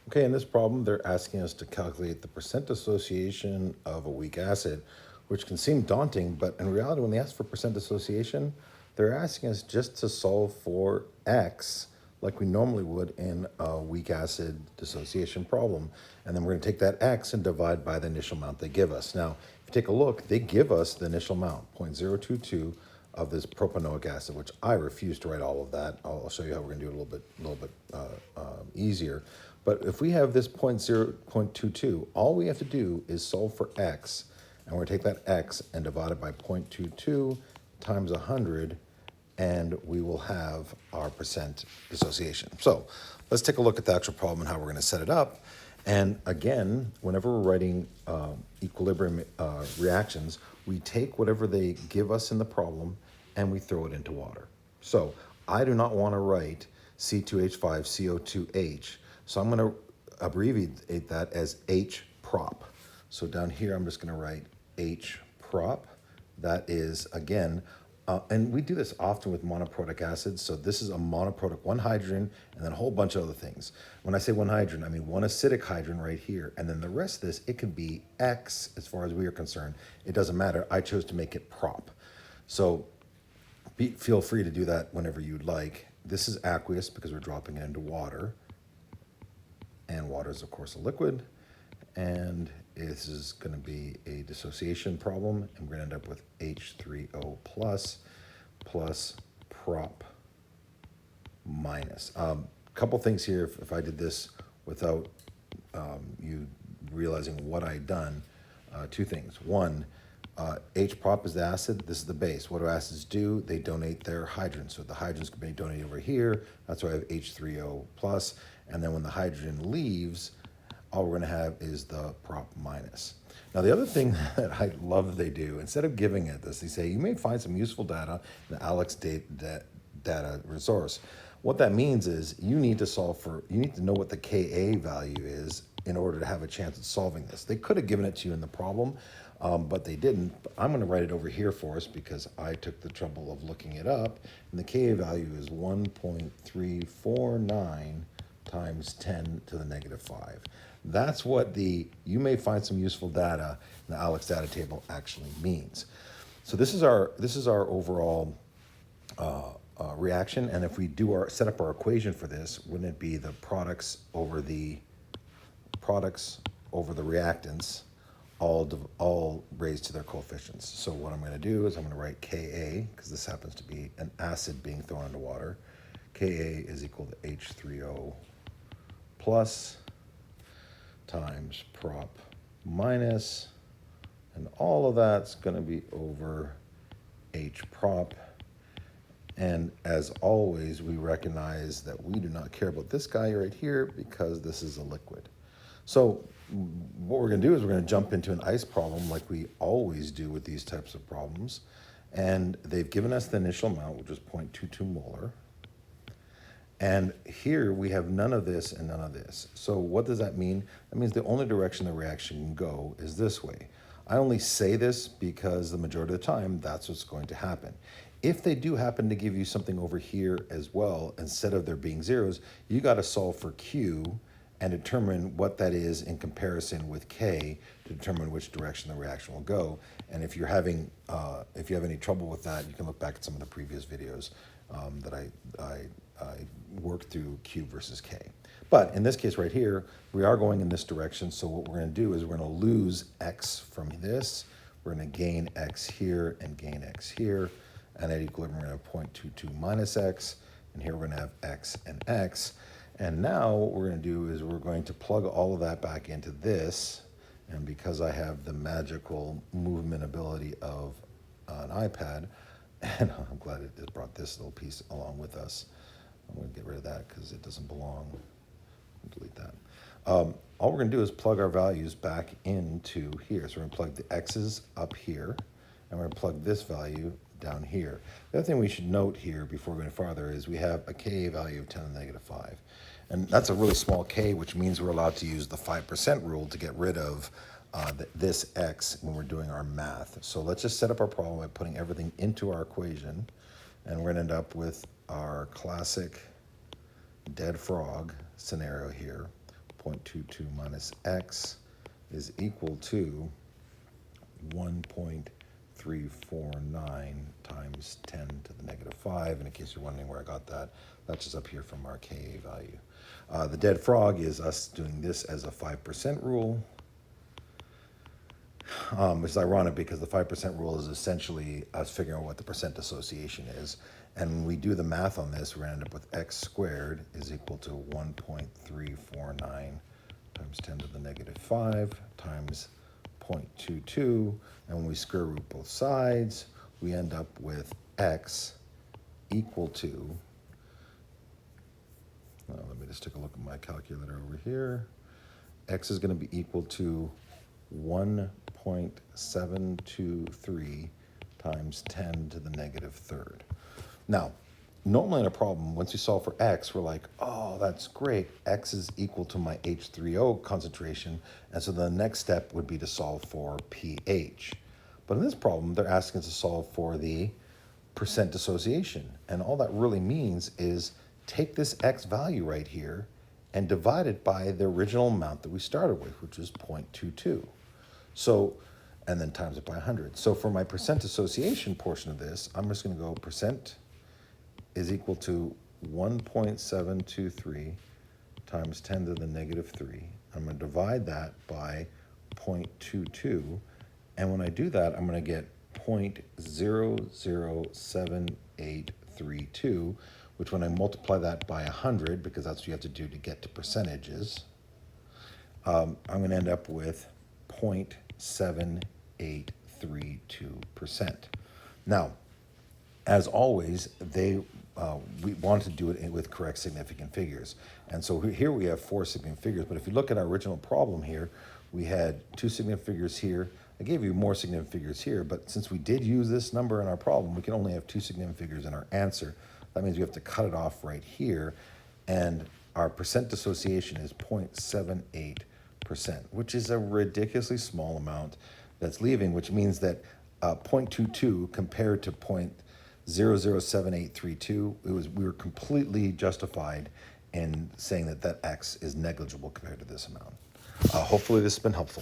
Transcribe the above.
Okay, in this problem, they're asking us to calculate the percent dissociation of a weak acid, which can seem daunting, but in reality, when they ask for percent dissociation, they're asking us just to solve for X like we normally would in a weak acid dissociation problem. And then we're going to take that X and divide by the initial amount they give us. Now, if you take a look, they give us the initial amount, 0.022 of this propionic acid, which I refuse to write all of that. I'll show you how we're going to do it a little bit easier. But if we have this 0.22, all we have to do is solve for X, and we're going to take that X and divide it by 0.22 times 100, and we will have our percent dissociation. So let's take a look at the actual problem and how we're going to set it up. And again, whenever we're writing equilibrium reactions, we take whatever they give us in the problem and we throw it into water. So I do not want to write C2H5CO2H, so I'm going to abbreviate that as H prop. So down here, I'm just going to write H prop. That is, again, and we do this often with monoprotic acids. So this is a monoprotic, one hydrogen, and then a whole bunch of other things. When I say one hydrogen, I mean one acidic hydrogen right here. And then the rest of this, it can be X as far as we are concerned. It doesn't matter. I chose to make it prop. So feel free to do that whenever you'd like. This is aqueous because we're dropping it into water. And water is, of course, a liquid. And this is going to be a dissociation problem, and we're going to end up with H3O plus prop minus. Couple things here, if I did this without you realizing what I'd done, two things. One, H prop is the acid, this is the base. What do acids do? They donate their hydrogen. So the hydrogens can be donated over here. That's why I have H3O plus. And then when the hydrogen leaves, all we're going to have is the prop minus. Now, the other thing that I love that they do, instead of giving it this, they say, you may find some useful data in the ALEKS data resource. What that means is you need to know what the Ka value is in order to have a chance at solving this. They could have given it to you in the problem, but they didn't. But I'm going to write it over here for us because I took the trouble of looking it up. And the Ka value is 1.349 times 10 to the negative 5. That's what you may find some useful data in the ALEKS data table actually means. So this is our overall reaction, and if we do set up our equation for this, wouldn't it be the products over the reactants, all raised to their coefficients? So what I'm going to do is I'm going to write Ka, because this happens to be an acid being thrown into water. Ka is equal to H3O plus times prop minus, and all of that's going to be over H prop. And as always, we recognize that we do not care about this guy right here because this is a liquid. So what we're going to do is we're going to jump into an ice problem like we always do with these types of problems. And they've given us the initial amount, which is 0.22 molar. And here we have none of this and none of this. So what does that mean? That means the only direction the reaction can go is this way. I only say this because the majority of the time, that's what's going to happen. If they do happen to give you something over here as well, instead of there being zeros, you got to solve for Q and determine what that is in comparison with K to determine which direction the reaction will go. And if you have any trouble with that, you can look back at some of the previous videos that I worked through Q versus K. But in this case right here, we are going in this direction. So what we're going to do is we're going to lose X from this. We're going to gain X here and gain X here. And at equilibrium, we're going to have 0.22 minus X. And here we're going to have X and X. And now what we're going to do is we're going to plug all of that back into this. And because I have the magical movement ability of an iPad, and I'm glad it brought this little piece along with us. I'm going to get rid of that because it doesn't belong. Delete that. All we're going to do is plug our values back into here. So we're going to plug the X's up here, and we're going to plug this value down here. The other thing we should note here before going farther is we have a Ka value of 10 to the negative 5. And that's a really small K, which means we're allowed to use the 5% rule to get rid of this X when we're doing our math. So let's just set up our problem by putting everything into our equation. And we're going to end up with our classic dead frog scenario here. 0.22 minus x is equal to 1.349 times 10 to the negative 5. And in case you're wondering where I got that, that's just up here from our Ka value. The dead frog is us doing this as a 5% rule. It's ironic because the 5% rule is essentially us figuring out what the percent dissociation is. And when we do the math on this, we're going to end up with x squared is equal to 1.349 times 10 to the negative 5 times 0.22. And when we square root both sides, we end up with x equal to, let me just take a look at my calculator over here. X is going to be equal to 1.723 times 10 to the negative third. Now, normally in a problem, once we solve for x, we're like, oh, that's great. X is equal to my H3O concentration, and so the next step would be to solve for pH. But in this problem, they're asking us to solve for the percent dissociation, and all that really means is take this x value right here and divide it by the original amount that we started with, which is 0.22. So, and then times it by 100. So for my percent dissociation portion of this, I'm just going to go percent is equal to 1.723 times 10 to the negative 3. I'm going to divide that by 0.22. And when I do that, I'm going to get 0.007832, which when I multiply that by 100, because that's what you have to do to get to percentages, I'm going to end up with 0.7832%. Now, as always, we want to do it with correct significant figures. And so here we have 4 significant figures, but if you look at our original problem here, we had 2 significant figures here. I gave you more significant figures here, but since we did use this number in our problem, we can only have 2 significant figures in our answer. That means we have to cut it off right here, and our percent dissociation is 0.78%, which is a ridiculously small amount that's leaving, which means that 0.22 compared to 0.007832, we were completely justified in saying that x is negligible compared to this amount. Hopefully this has been helpful.